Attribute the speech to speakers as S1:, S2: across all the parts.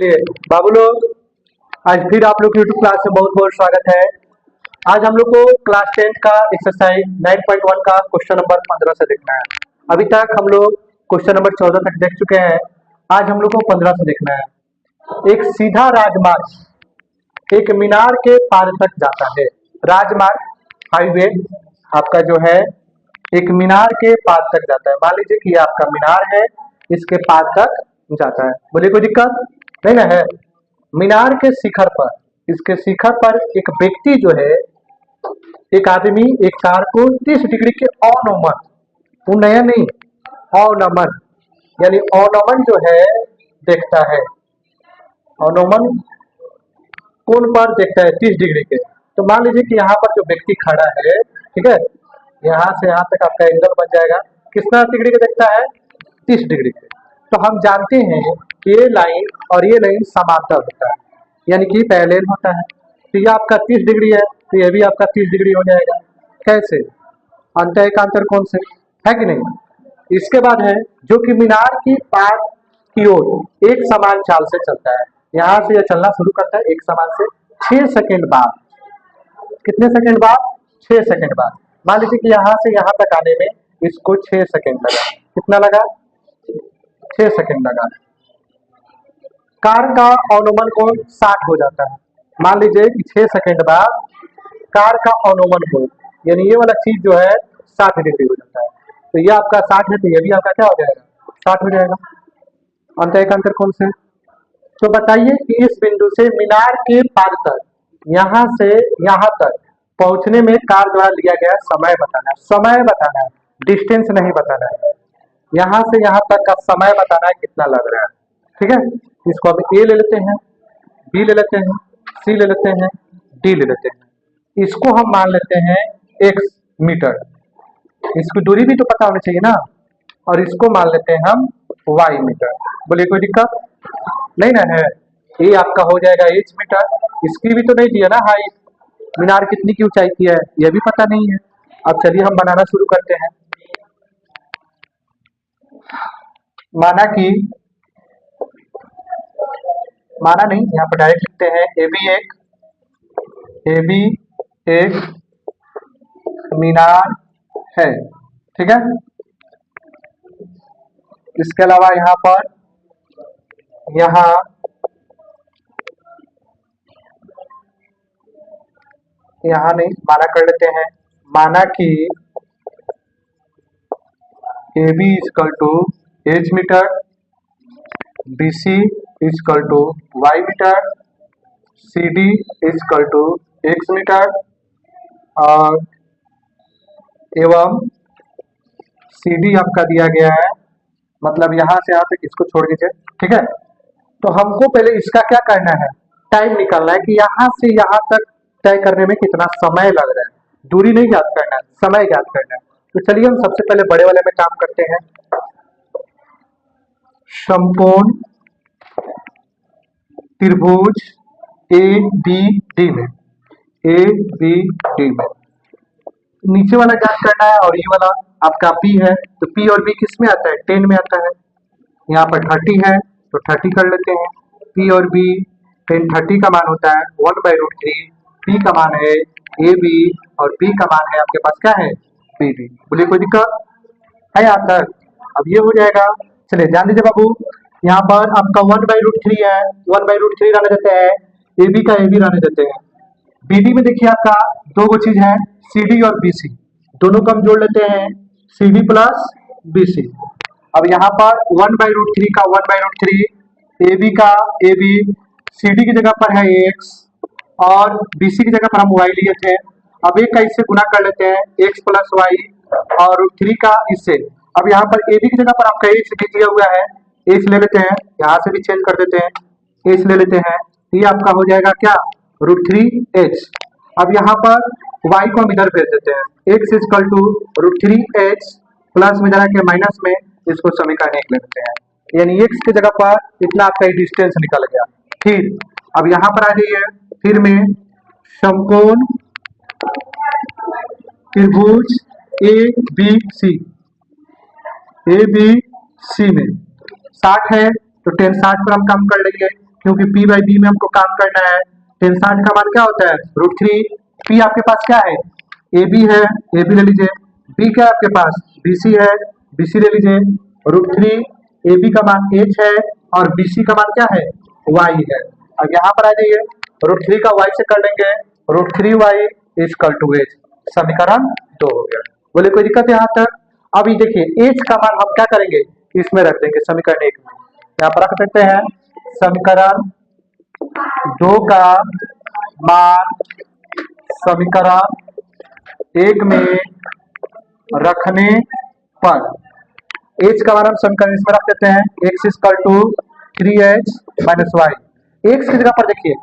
S1: चलिए बाबू लोग, आज फिर आप लोग यूट्यूब क्लास में बहुत बहुत स्वागत है। आज हम लोग को क्लास 10 का एक्सरसाइज 9.1 का क्वेश्चन नंबर 15 से देखना है। अभी तक हम लोग क्वेश्चन नंबर 14 तक देख चुके हैं। आज हम लोग को 15 से देखना है। एक सीधा राजमार्ग एक मीनार के पार तक जाता है। राजमार्ग हाईवे आपका जो है एक मीनार के पार तक जाता है। मान लीजिए कि ये आपका मीनार है, इसके पार तक जाता है। बोलिए कोई दिक्कत नहीं ना है। मीनार के शिखर पर, इसके शिखर पर एक व्यक्ति जो है, एक आदमी एक कार को 30 डिग्री के अवनमन, उन्नयन नहीं, अवनमन यानी अवनमन जो है देखता है। अवनमन कोण पर देखता है 30 डिग्री के। तो मान लीजिए कि यहाँ पर जो व्यक्ति खड़ा है, ठीक है, यहाँ से यहाँ तक आपका एंगल बन जाएगा। कितना डिग्री के देखता है? 30 डिग्री के। तो हम जानते हैं कि ये लाइन और ये लाइन समांतर होता है, यानी कि पैरेलल होता है। तो ये आपका 30 डिग्री है, तो ये भी आपका 30 डिग्री हो जाएगा। कैसे? अंतर एकांतर कोण से, है कि नहीं? इसके बाद है जो कि मीनार की पार की ओर एक समान चाल से चलता है। यहाँ से यह चलना शुरू करता है एक समान से 6 सेकंड बाद। कितने सेकंड बाद? 6 सेकंड बाद। मान लीजिए कि यहाँ से यहाँ तक आने में इसको 6 सेकंड लगा। कितना लगा? 6 सेकंड लगा। कार का अवनमन कोण 60 हो जाता है। मान लीजिए कि 6 सेकंड बाद कार का अवनमन कोण यानी ये वाला चीज जो है 60 डिग्री हो जाता है। तो ये आपका 60 है, तो ये भी आपका क्या हो जाएगा? 60 हो जाएगा अंतर एकांतर कोण से। तो बताइए कि इस बिंदु से मीनार के पार तक, यहाँ से यहाँ तक पहुंचने में कार द्वारा लिया गया समय बताना है। समय बताना है, डिस्टेंस नहीं बताना है। यहाँ से यहाँ तक का समय बताना है कितना लग रहा है। ठीक है, इसको अब ए ले लेते हैं, बी ले लेते हैं, सी ले लेते हैं, डी ले लेते हैं। इसको हम मान लेते हैं x मीटर। इसकी दूरी भी तो पता होनी चाहिए ना। और इसको मान लेते हैं हम y मीटर। बोलिए कोई दिक्कत नहीं ना है। ये आपका हो जाएगा h मीटर। इसकी भी तो नहीं दिया ना हाइट, मीनार कितनी की ऊंचाई की है यह भी पता नहीं है। अब चलिए हम बनाना शुरू करते हैं। माना नहीं, यहाँ पर डायरेक्ट लिखते हैं ए बी एक मीनार है। ठीक है, इसके अलावा यहाँ पर यहाँ नहीं, माना कर लेते हैं। माना कि A B equal to H metre, B C equal to Y metre, C D equal to X metre और एवं सी डी आपका दिया गया है, मतलब यहाँ से यहाँ तक इसको छोड़ दीजिए। ठीक है, तो हमको पहले इसका क्या करना है? टाइम निकालना है कि यहाँ से यहाँ तक तय करने में कितना समय लग रहा है। दूरी नहीं ज्ञात करना है, समय ज्ञात करना है। तो चलिए हम सबसे पहले बड़े वाले में काम करते हैं। समकोण त्रिभुज ए बी डी में, नीचे वाला ज्ञात करना है और ये वाला आपका P है। तो P और B किस में आता है? 10 में आता है। यहाँ पर 30 है तो 30 कर लेते हैं। P और B 10, 30 का मान होता है 1/√3। P का मान है AB और B का मान है आपके पास क्या है? BD। बोलिए कोई दिक्कत है यहाँ तक? अब ये हो जाएगा। चलिए ध्यान दीजिए बाबू, यहाँ पर आपका 1/√3 है, 1/√3 रहने देते हैं। AB का AB रहने देते हैं। BD में देखिए आपका दो गो चीज है, CD और BC, दोनों को हम जोड़ लेते हैं CD प्लस BC। अब यहाँ पर 1/√3 का 1/√3, AB का AB, CD की जगह पर है x और BC की जगह पर हम y लिए थे। अब एक का इससे गुना कर लेते हैं, x प्लस वाई और √3 का इससे। अब यहाँ पर AB की जगह पर आपका x दिया हुआ है, x ले लेते हैं, यहाँ से भी चेंज कर देते हैं, x ले लेते हैं। ये आपका हो जाएगा क्या? √3h। अब यहाँ पर y को हम इधर भेज देते हैं, x is equal to √3h plus में जाना के माइनस में, इसको समीकरण 1 ले लेते हैं। यानी x की जगह पर इतना आपका डिस्टेंस निकल गया। फिर अब यहाँ पर आ जाइए, फिर में समकोण त्रिभुज ए बी सी में 60 है तो 10 60 पर हम कम कर लेंगे। क्योंकि पी बाई बी में हमको काम करना है। टेन 60 का मान क्या होता है √3। पी आपके पास क्या है ए बी है, ए बी ले लीजिए। बी क्या है आपके पास बी सी है, बी सी ले लीजिए। √3 ए बी का मान एच है और बी सी का मान क्या है वाई है। अब यहाँ पर आ जाइए √3 का वाई से कर लेंगे √3y इक्वल टू एच। समीकरण 2 हो गया। बोले कोई दिक्कत है यहाँ तक। अभी देखिए एच का मान हम क्या करेंगे इसमें रख देंगे समीकरण 1 में। यहाँ पर रख देते हैं समीकरण 2 का मान समीकरण 1 में रखने पर एच का मान हम समीकरण इसमें रख देते हैं x equal to 3h minus Y. X की जगह पर देखिए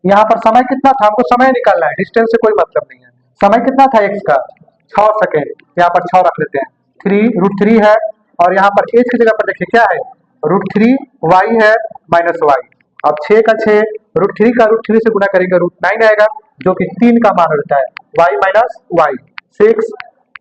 S1: यहाँ पर समय कितना था, हमको समय निकालना है, डिस्टेंस से कोई मतलब नहीं है। समय कितना था एक्स का 6 सेकेंड, यहाँ पर 6 रख लेते हैं। 3 √3 है और यहाँ पर एच की जगह पर देखिए क्या है √3 वाई है माइनस वाई। अब 6 का 6 √3 का √3 से गुना करेंगे √9 आएगा जो कि 3 का मान होता है वाई माइनस वाई। 6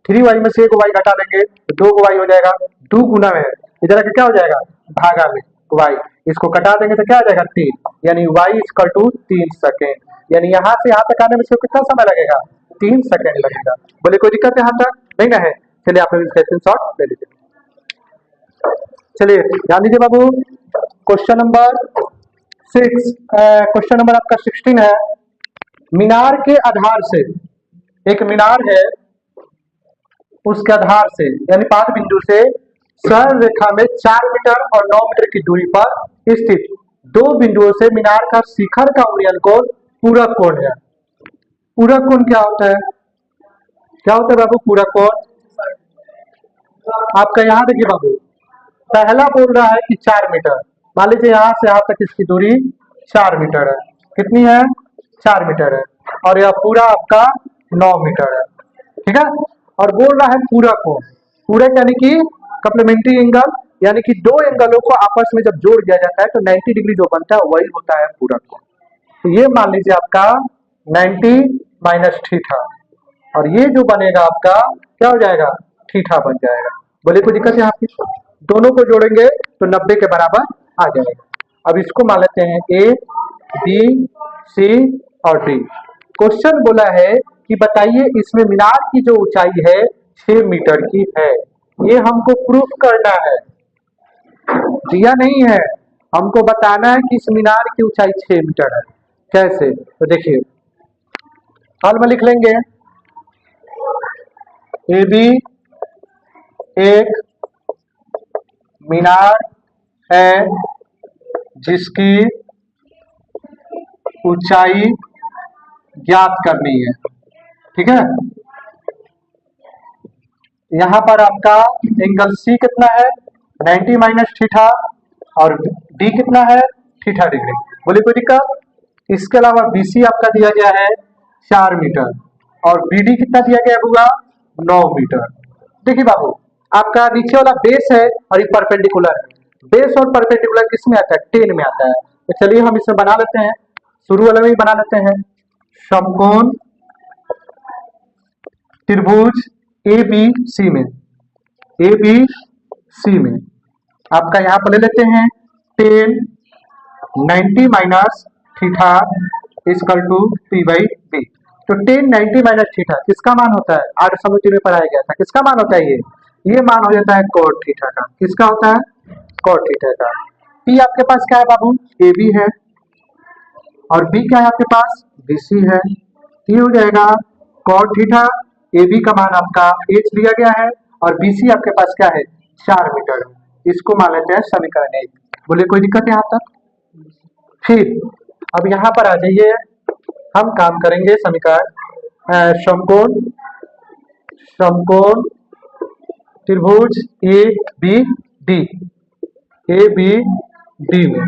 S1: 3y में से एक y घटा लेंगे तो 2 y हो जाएगा। 2 गुना में इधर आके क्या हो जाएगा भागा में y, इसको कटा देंगे तो क्या आ जाएगा 3, यानी y इक्वल टू 3 सेकेंड। यानी यहाँ से यहाँ तक आने में इसको कितना समय लगेगा 3 सेकेंड लगेगा। बोले कोई दिक्कत यहाँ तक नहीं ना है। चलिए आप इसका स्क्रीनशॉट ले लीजिए। चलिए ध्यान दीजिए बाबू क्वेश्चन नंबर 6, क्वेश्चन नंबर आपका 16 है। मीनार के आधार से, एक मीनार है उसके आधार से यानी 5 बिंदु से सरल रेखा में 4 मीटर और 9 मीटर की दूरी पर स्थित 2 बिंदुओं से मीनार का शिखर का उन्नयन कोण पूरक कोण है। पूरक कोण क्या होता है, क्या होता है बाबू पूरक कोण? आपका यहाँ देखिए बाबू पहला बोल रहा है कि 4 मीटर, मान लीजिए यहाँ से यहाँ तक इसकी दूरी 4 मीटर है। कितनी है 4 मीटर है और यह पूरा आपका 9 मीटर है, ठीक है। और बोल रहा है पूरक कोण, पूरक यानी कि कम्प्लीमेंट्री एंगल, यानी कि 2 एंगलों को आपस में जब जोड़ दिया जाता है तो 90 डिग्री जो बनता है वही होता है पूरक कोण। तो ये मान लीजिए आपका 90 माइनस थीटा और ये जो बनेगा आपका क्या हो जाएगा थीटा बन जाएगा। बोले कोई दिक्कत है यहाँ की, दोनों को जोड़ेंगे तो 90 के बराबर आ जाएगा। अब इसको मान लेते हैं ए बी सी और डी। क्वेश्चन बोला है कि बताइए इसमें मीनार की जो ऊंचाई है 6 मीटर की है, ये हमको प्रूफ करना है, दिया नहीं है, हमको बताना है कि इस मीनार की ऊंचाई 6 मीटर है। कैसे, तो देखिए हल में लिख लेंगे ए बी एक मीनार है जिसकी ऊंचाई ज्ञात करनी है, ठीक है। यहां पर आपका एंगल सी कितना है 90 माइनस थीटा और डी कितना है थीटा डिग्री। बोलिए कोई दिक्कत। इसके अलावा बीसी आपका दिया गया है 4 मीटर और बीडी कितना दिया गया होगा 9 मीटर। देखिए बाबू आपका नीचे वाला बेस है और ये परपेंडिकुलर है, बेस और परपेंडिकुलर किसमें आता है 10 में आता है। तो चलिए हम इसमें बना लेते हैं, शुरू वाले में ही बना लेते हैं। समकोण त्रिभुज ए बी सी में, ए बी सी में आपका यहाँ पर ले लेते हैं 10 90 minus theta equal to P by B. तो 10 90 माइनस थीटा किसका मान होता है, 8 समिति में पढ़ाया गया था, किसका मान होता है ये मान हो जाता है कॉट थीटा का। किसका होता है कॉट थीटा का। पी आपके पास क्या है बाबू ए बी है और बी क्या है आपके पास बी सी है। ये हो जाएगा कॉट थीटा, ए बी का मान आपका एच दिया गया है और बी सी आपके पास क्या है 4 मीटर, इसको मान लेते हैं समीकरण 1। बोले कोई दिक्कत है यहाँ तक। फिर अब यहाँ पर आ जाइए, हम काम करेंगे समीकरण समकोण समकोण त्रिभुज ए बी डी में,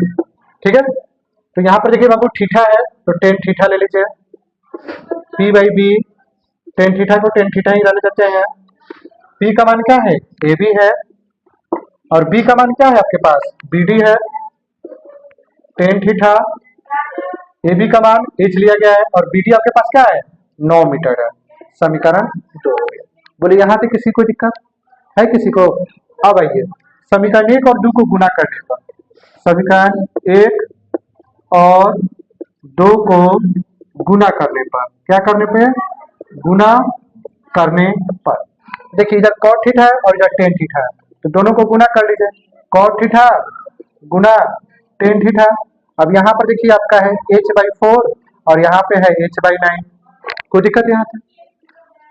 S1: ठीक है। तो यहाँ पर देखिए बाबू थीटा है तो 10 थीटा ले लीजिए, पी बाई बी 10 थीटा को 10 थीटा ही रहने देते हैं। पी का मान क्या है ए बी है और बी का मान क्या है आपके पास बी डी है। 10 थीटा ए बी का मान एच लिया गया है और बी डी आपके पास क्या है 9 मीटर है। समीकरण 2 हो गया। बोले यहाँ पे किसी को दिक्कत है किसी को। अब आइए समीकरण 1 और 2 को गुना करने पर, समीकरण 1 और 2 को गुना करने पर, क्या करने पे, गुना करने पर। देखिए इधर cot थीटा है और इधर tan थीटा है, तो दोनों को गुना कर लीजिए, cot थीटा गुना tan थीटा। अब यहाँ पर देखिए आपका है h/4 और यहाँ पे है h/9, कोई दिक्कत यहाँ पे।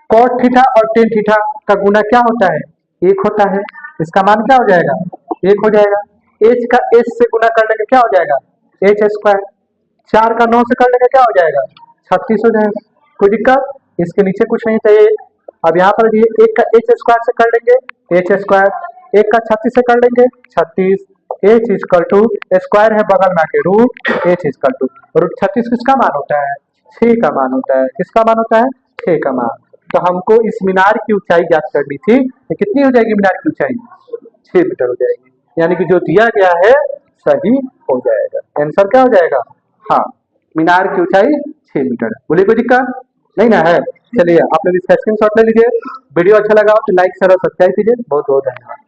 S1: cot थीटा और tan थीटा का गुना क्या होता है, 1 होता है, इसका मान क्या हो जाएगा, 1 हो जाएगा। h का s से गुना कर लेंगे क्या हो जाएगा, h²। 4 का 9 से कर लेंगे क्या हो जाएगा, 36 हो जाएगा। कोई दिक्कत, इसके नीचे कुछ नहीं चाहिए। अब यहाँ पर ये 1 का h² से कर लेंगे h², 1 का 36 से कर लेंगे 36, h इक्वल टू स्क्वायर है बगल में आके root, h equal to root 36 किसका मान होता है, 6 का मान होता है। किसका मान होता है, 6 का मान। तो हमको इस मीनार की ऊंचाई ज्ञात करनी थी, तो कितनी हो जाएगी मीनार की ऊंचाई, 6 मीटर हो जाएगी। यानी कि जो दिया गया है सही हो जाएगा, आंसर क्या हो जाएगा, हाँ मीनार की ऊंचाई 6 मीटर। बोलिए कोई दिक्कत नहीं ना है। चलिए आप लोग इसका स्क्रीनशॉट ले लीजिए। वीडियो अच्छा लगा हो तो लाइक शेयर और सब्सक्राइब कीजिए। बहुत बहुत धन्यवाद।